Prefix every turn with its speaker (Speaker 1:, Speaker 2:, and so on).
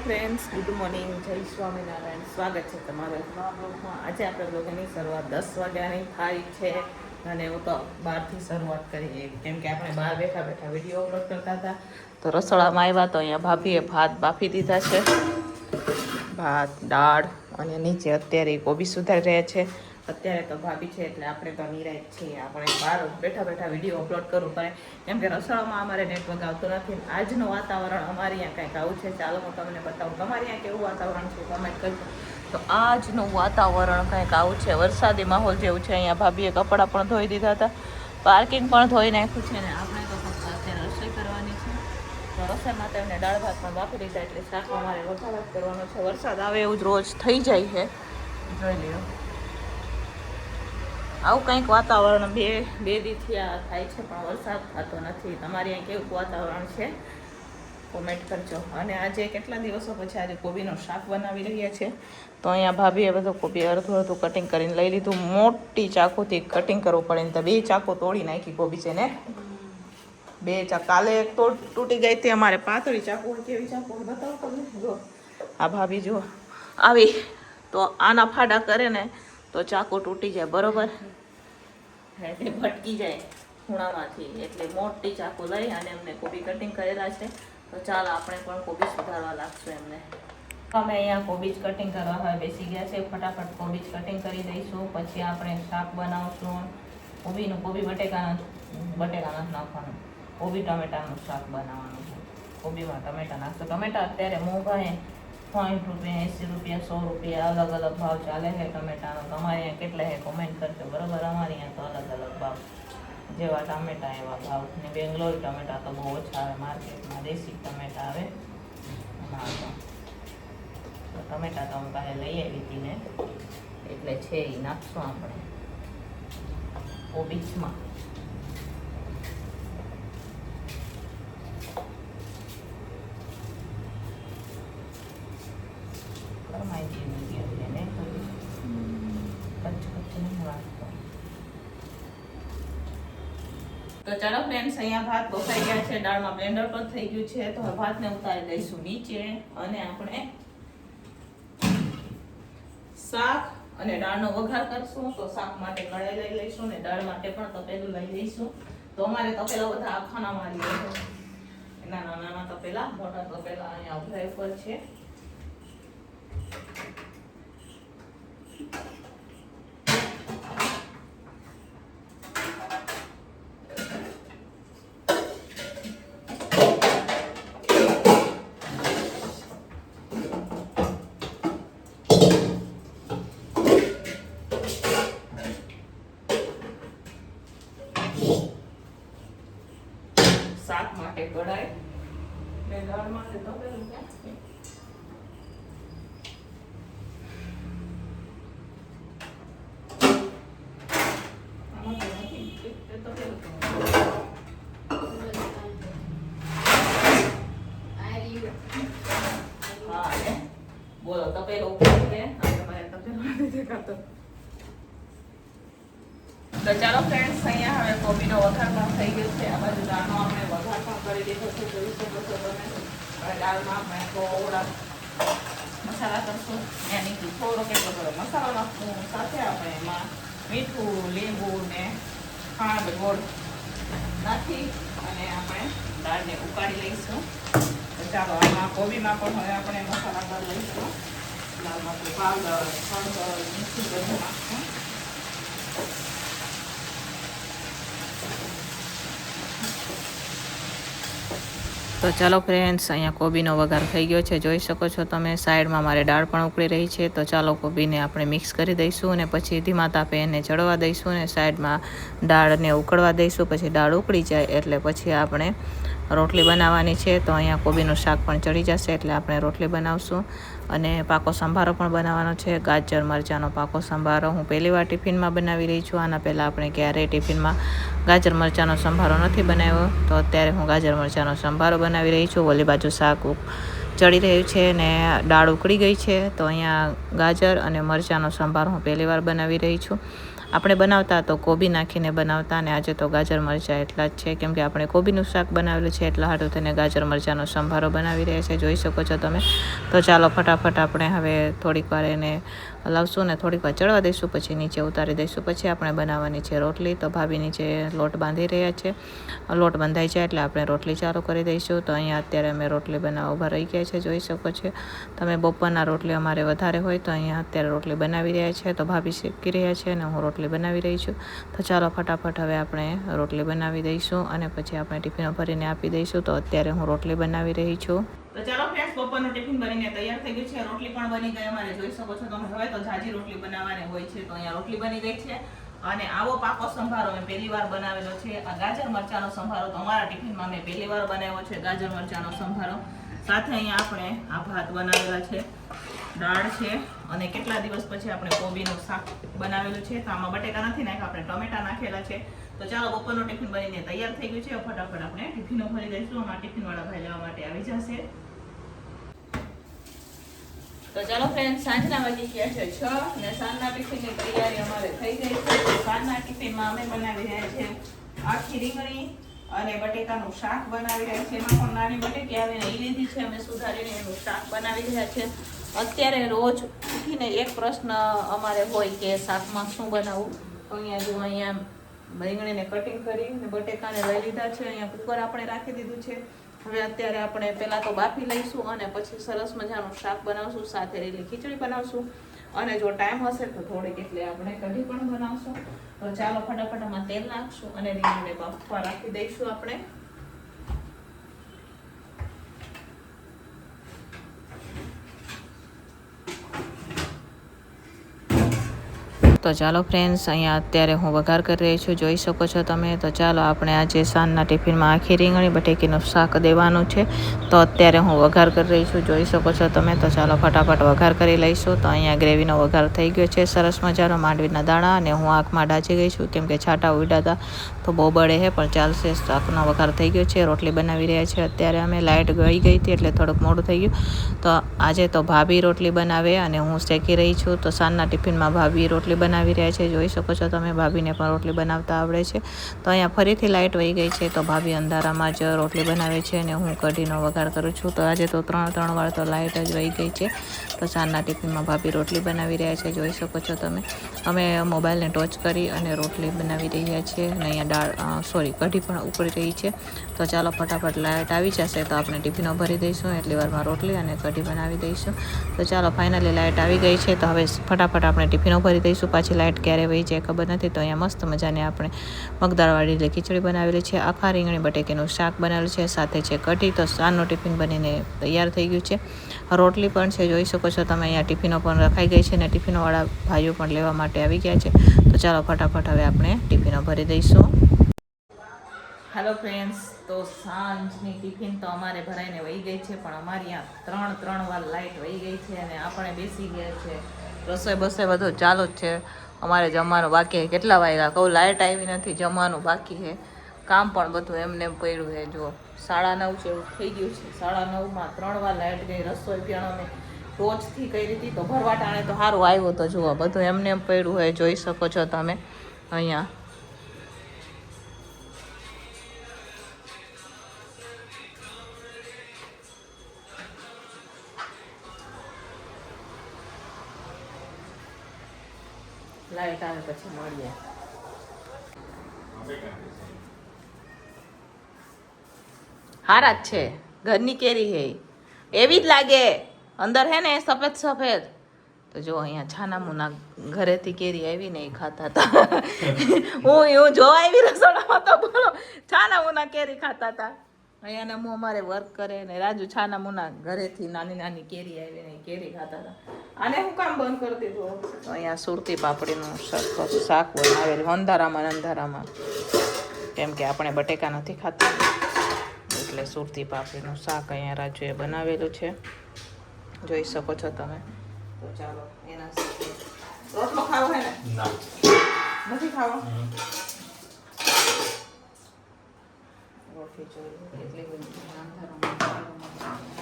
Speaker 1: Friends, good morning, જય સ્વામિનારાયણ. સ્વાગત છે તમારું નવા બ્લોગમાં. આજે આપણે બ્લોગની શરૂઆત 10 વાગ્યાની થાય છે અને હું તો બહારથી શરૂઆત કરીએ કેમ કે આપણે બહાર બેઠા બેઠા વિડીયો અપલોડ કરતા હતા. તો રસોડામાં આવ્યા તો અહીંયા ભાભીએ ભાત બાફી દીધા છે, ભાત દાળ, અને નીચે અત્યારે કોબી સુધારી રહ્યા છે. અત્યારે તો ભાભી છે એટલે આપણે તો નિરાશ છીએ, આપણે બહાર બેઠા બેઠા વિડીયો અપલોડ કરવું પડે કેમ કે રસોડામાં અમારે નેટવર્ક આવતું નથી. આજનું વાતાવરણ અમારે અહીંયા કંઈક આવું છે. ચાલો હું તમને બતાવું તમારે અહીંયા કેવું વાતાવરણ છે, કમેન્ટ કરજો. તો આજનું વાતાવરણ કંઈક આવું છે, વરસાદી માહોલ જેવું છે. અહીંયા ભાભીએ કપડાં પણ ધોઈ દીધા હતા, પાર્કિંગ પણ ધોઈ નાખ્યું છે ને આપણે તો ફક્ત અત્યારે રસોઈ કરવાની છે. તો રસોઈ માટે એમને દાળ ભાત પણ બાફી દીધા એટલે શાક અમારે વઘાર કરવાનો છે. વરસાદ આવે એવું જ રોજ થઈ જાય છે, જોઈ લ્યો. આવું કંઈક વાતાવરણ બે દીથી આ થાય છે પણ વરસાદ થતો નથી. તમારે અહીં કેવું વાતાવરણ છે કોમેન્ટ કરજો. અને આજે કેટલા દિવસો પછી આજે કોબીનું શાક બનાવી રહ્યા છે. તો અહીંયા ભાભીએ બધું કોબી અડધું અડધું કટિંગ કરીને લઈ લીધું. મોટી ચાકુથી કટિંગ કરવું પડે ને તો 2 ચાકુ તોડી નાખી કોબી છે ને 2 ચાકુ. કાલે એક તૂટી ગઈ હતી અમારે પાતળી ચાકુ હોય. કેવી ચાકુ બતાવો તમને, જો આ ભાભી જુઓ આવી તો આના ફાડા કરે ને તો ચાકુ તૂટી જાય, બરોબર, એટલે ભટકી જાય ખૂણામાંથી. એટલે મોટી ચાકુ લઈ અને એમને કોબી કટિંગ કરેલા છે. તો ચાલો આપણે પણ કોબી સુધારવા લાગશું એમને. અમે અહીંયા કોબીજ કટિંગ કરવા હવે બેસી ગયા છે. ફટાફટ કોબીજ કટિંગ કરી દઈશું, પછી આપણે શાક બનાવશું. કોબી બટેકાના નથી નાખવાનું, કોબી ટમેટાનું શાક બનાવવાનું છે. કોબીમાં ટમેટા નાખશું. ટમેટા અત્યારે મોંઘા છે, 60 રૂપિયા, 80 રૂપિયા, 100 રૂપિયા, અલગ અલગ ભાવ ચાલે છે ટમેટાનો. તમારે અહીંયા કેટલા છે કોમેન્ટ કરજો, બરોબર. અમારે અહીંયા તો અલગ અલગ ભાવ, જેવા ટામેટા એવા ભાવ. ને બેંગ્લોર ટમેટા તો બહુ ઓછા આવે માર્કેટમાં, દેશી ટમેટા આવે. તો ટમેટા તો હું પાસે લઈ આવી હતી ને એટલે છે એ નાખશું આપણે કોબીજમાં. કરમાઈ જેવું ગયું ને તો ચાલો ફ્રેન્ડ્સ, અહીંયા ભાત બફાઈ ગયા છે, દાળમાં બ્લેન્ડર પણ થઈ ગયું છે. તો હવે ભાતને ઉતારી દઈશું નીચે અને આપણે શાક અને દાળનો વઘાર કરશું. તો શાક માટે કઢાઈ લઈ લઈશું ને દાળ માટે પણ તપેલું લઈ લઈશું. તો અમારે તપેલા બધા આખાનામાં લઈએ, નાના નાના તપેલા, મોટા તપેલા અહીંયા ઉભરાઈ પર છે. શાક માટે કઢાઈ ને દાળ માટે તપેલું ક્યાં બોલો. તપેલું ઉપર છે તમારે તપેલું દેખાતો. તો ચાલો ફ્રેન્ડ્સ, અહીંયા હવે કોબીનો વઘાર પણ થઈ ગયો છે. આ બાજુ દાળનો આપણે વઘાર પણ કરી દીધો છે, જોઈ શકો છો તમે. હવે દાળમાં આપણે થોડા મસાલા કરશું. એની થોડો કેટલો બધો મસાલો નાખશું, સાથે આપણે એમાં મીઠું, લીંબુ ને ખાંડ, ગોળ નાખી અને આપણે દાળને ઉકાળી લઈશું. તો ચાલો આમાં કોબીમાં પણ હવે આપણે મસાલા કરી લઈશું. દાળમાં પાવડર, હળદર, મીઠું બધું નાખશું. તો ચાલો ફ્રેન્ડ્સ, અહીંયા કોબીનો વઘાર થઈ ગયો છે, જોઈ શકો છો તમે. સાઈડમાં મારે દાળ પણ ઉકળી રહી છે. તો ચાલો કોબીને આપણે મિક્સ કરી દઈશું અને પછી ધીમા તાપે એને ચડવા દઈશું અને સાઈડમાં દાળને ઉકળવા દઈશું. પછી દાળ ઉકળી જાય એટલે પછી આપણે રોટલી બનાવવાની છે. તો અહીંયા કોબીનું શાક પણ ચડી જશે એટલે આપણે રોટલી બનાવશું. અને પાકો સંભારો પણ બનાવવાનો છે, ગાજર મરચાંનો પાકો સંભારો. હું પહેલી વાર ટિફિનમાં બનાવી રહી છું. આના પહેલાં આપણે ક્યારેય ટિફિનમાં ગાજર મરચાંનો સંભારો નથી બનાવ્યો. તો અત્યારે હું ગાજર મરચાંનો સંભારો બનાવી રહી છું. ઓલી બાજુ શાક ચડી રહ્યું છે ને દાળ ઉકળી ગઈ છે. તો અહીંયા ગાજર અને મરચાંનો સંભારો હું પહેલી વાર બનાવી રહી છું. આપણે બનાવતા તો કોબી નાખીને બનાવતા, અને આજે તો ગાજર મરચાં એટલા જ છે, કેમ કે આપણે કોબીનું શાક બનાવેલું છે એટલા હાટું તેને ગાજર મરચાંનો સંભારો બનાવી રહ્યા છે, જોઈ શકો છો તમે. તો ચાલો ફટાફટ આપણે હવે થોડીક વાર એને હલાવશું ને થોડીક વાર ચડવા દઈશું, પછી નીચે ઉતારી દઈશું. પછી આપણે બનાવવાની છે રોટલી. તો ભાભી નીચે લોટ બાંધી રહ્યા છે. લોટ બંધાઈ જાય એટલે આપણે રોટલી ચાલુ કરી દઈશું. તો અહીંયા અત્યારે અમે રોટલી બનાવવા ઊભા રહી ગયા છે, જોઈ શકો છો તમે. બપોરના રોટલી અમારે વધારે હોય તો અહીંયા અત્યારે રોટલી બનાવી રહ્યા છે. તો ભાભી શેકી રહ્યા છે અને હું રોટલી બનાવી રહી છું. તો ચાલો ફટાફટ હવે આપણે રોટલી બનાવી દઈશું અને પછી આપણે ટિફિનો ભરીને આપી દઈશું. તો અત્યારે હું રોટલી બનાવી રહી છું. તો ચાલો ફ્રેન્ડ્સ, બપોરનું ટિફિન બનીને તૈયાર થઈ ગયું છે. રોટલી પણ બની ગઈ અમારે, જોઈ શકો છો તમે. હવે તો જાજી રોટલી બનાવવાની હોય છે, તો અહીંયા રોટલી બની ગઈ છે. અને આવો પાકો સંભારો મેં પહેલી વાર બનાવેલો છે. આ ગાજર મરચાંનો સંભારો તો અમારા ટિફિનમાં મેં પહેલી વાર બનાવ્યો છે, ગાજર મરચાંનો સંભારો. સાથે અહીંયા આપણે આ ભાત બનાવેલા છે, દાળ છે, અને કેટલા દિવસ પછી આપણે કોબીનું શાક બનાવેલું છે. તો આમાં બટેકા નથી નાખ્યા, આપણે ટમેટા નાખેલા છે. તો ચાલો, બપોરનું ટિફિન બનીને તૈયાર થઈ ગયું છે. ફટાફટ આપણે ટિફિનો ભરી દઈશું. અમારા ટિફિનવાળા ભાઈ લેવા માટે આવી જશે. તો ચાલો ફ્રેન્ડ, સાંજના વાગી ગયા છે 6 અને સાંજના ટિફિનની તૈયારી અમારે થઈ ગઈ છે. સાંજના ટિફિનમાં અમે બનાવી રહ્યા છીએ આખી રીંગણી અને બટેકાનું શાક બનાવી રહ્યા છીએ. એમાં પણ નાની બટેકી આવીને એ લીધી છે, અમે સુધારીને એનું શાક બનાવી રહ્યા છીએ. અત્યારે રોજ ઉઠીને એક પ્રશ્ન અમારે હોય કે શાકમાં શું બનાવવું. તો અહીંયા રીંગણીને કટિંગ કરી અને બટેકાને લઈ લીધા છે. અહીંયા કુકર આપણે રાખી દીધું છે. હવે અત્યારે આપણે પહેલાં તો બાફી લઈશું અને પછી સરસ મજાનું શાક બનાવશું, સાથે લીલી ખીચડી બનાવશું, અને જો ટાઈમ હશે તો થોડીક એટલે આપણે કઢી પણ બનાવશું. તો ચાલો ફટાફટ આમાં તેલ નાખશું અને રીંગણીને બાફવા રાખી દઈશું આપણે. તો ચાલો ફ્રેન્ડ્સ, અહીંયા અત્યારે હું વઘાર કરી રહી છું, જોઈ શકો છો તમે. તો ચાલો આપણે આજે સાંજના ટિફિનમાં આખી રીંગણી બટેકીનું શાક દેવાનું છે. તો અત્યારે હું વઘાર કરી રહી છું, જોઈ શકો છો તમે. તો ચાલો ફટાફટ વઘાર કરી લઈશું. તો અહીંયા ગ્રેવીનો વઘાર થઈ ગયો છે સરસ મજાનો, માંડવીના દાણા, અને હું આંખમાં ડાચી ગઈ છું કેમ કે છાંટા ઉડ્યા હતા તો બહુ બળે છે, પણ ચાલશે. શાકનો વઘાર થઈ ગયો છે. રોટલી બનાવી રહ્યા છે. અત્યારે અમે લાઇટ ગઈ હતી એટલે થોડુંક મોડું થઈ ગયું. તો આજે તો ભાભી રોટલી બનાવે અને હું શેકી રહી છું. તો સાંજના ટિફિનમાં ભાભી રોટલી બનાવી રહ્યા છે, જોઈ શકો છો તમે. ભાભીને પણ રોટલી બનાવતા આવડે છે. તો અહીંયા ફરીથી લાઇટ વહી ગઈ છે, તો ભાભી અંધારામાં જ રોટલી બનાવે છે અને હું કઢીનો વઘાર કરું છું. તો આજે તો ત્રણ વાર તો લાઇટ જ વહી ગઈ છે. તો સાંજના ટિફિનમાં ભાભી રોટલી બનાવી રહ્યા છે, જોઈ શકો છો તમે. અમે મોબાઈલને ટોચ કરી અને રોટલી બનાવી રહ્યા છીએ, અને અહીંયા કઢી પણ ઉકળી રહી છે. તો ચાલો ફટાફટ લાઇટ આવી જશે તો આપણે ટિફિનો ભરી દઈશું, એટલી વારમાં રોટલી અને કઢી બનાવી દઈશું. તો ચાલો ફાઇનલી લાઇટ આવી ગઈ છે. તો હવે ફટાફટ આપણે ટિફિનો ભરી દઈશું. પાછી લાઇટ ક્યારે વહી જાય ખબર નથી. તો અહીંયા મસ્ત મજાની આપણે મગદાળવાળી ખીચડી બનાવેલી છે, આખા રીંગણી બટેકીનું શાક બનાવેલું છે, સાથે છે કઢી. તો સાંજનું ટિફિન બનીને તૈયાર થઈ ગયું છે. રોટલી પણ છે, જોઈ શકો છો તમે. અહીંયા ટિફિનો પણ રખાઈ ગઈ છે અને ટિફિનોવાળા ભાઈઓ પણ લેવા માટે આવી ગયા છે. તો ચાલો ફટાફટ હવે આપણે ટિફિનો ભરી દઈશું. હેલો ફ્રેન્ડ્સ, તો સાંજની ટિફિન તો અમારે ભરાઈને વહી ગઈ છે, પણ અમારી અહીંયા ત્રણ વાર લાઇટ વહી ગઈ છે અને આપણે બેસી ગયા છે. રસોઈ બસોઈ બધું ચાલુ જ છે. અમારે જમવાનું બાકી છે. કેટલા વાગ્યા કહું, લાઇટ આવી નથી, જમવાનું બાકી છે. કામ પણ બધું એમને પડ્યું છે. જો 9:30 જેવું થઈ ગયું છે. 9:30માં 3 વાર લાઇટ ગઈ. રસોઈ પણ અમે ટોચથી કરી હતી, તો ભરવા ટાણે તો સારું આવ્યું. તો જુઓ બધું એમને પડ્યું હોય, જોઈ શકો છો તમે. અહીંયા લાઇટ આવે પછી મળીએ. હારા જ છે, ઘરની કેરી હે એવી જ લાગે, અંદર હે ને સફેદ સફેદ. તો જો અહીંયા છાનામુના ઘરેથી કેરી આવી ને એ ખાતા હતા. હું જોવા આવી રસોડામાં તો બોલો છાનામુના કેરી ખાતા હતા. અહીંયા હું અમારે વર્ક કરે ને રાજુ છાનામુના ઘરેથી નાની નાની કેરી આવી ને કેરી ખાતા હતા. આને હું કામ બંધ કરી દીધું. અહીંયા સુરતી પાપડીનું શાક બનાવેલું અંધારામાં, કેમ કે આપણે બટેકા નથી ખાતા એટલે સુરતી પાપડીનું શાક અહીંયા રાજુએ બનાવેલું છે, જોઈ શકો છો તમે. તો ચાલો એના સાથે રોટલો ખાવો હે ને? નથી ખાવો? રોટલી જોઈએ એટલી બધી અંધારામાં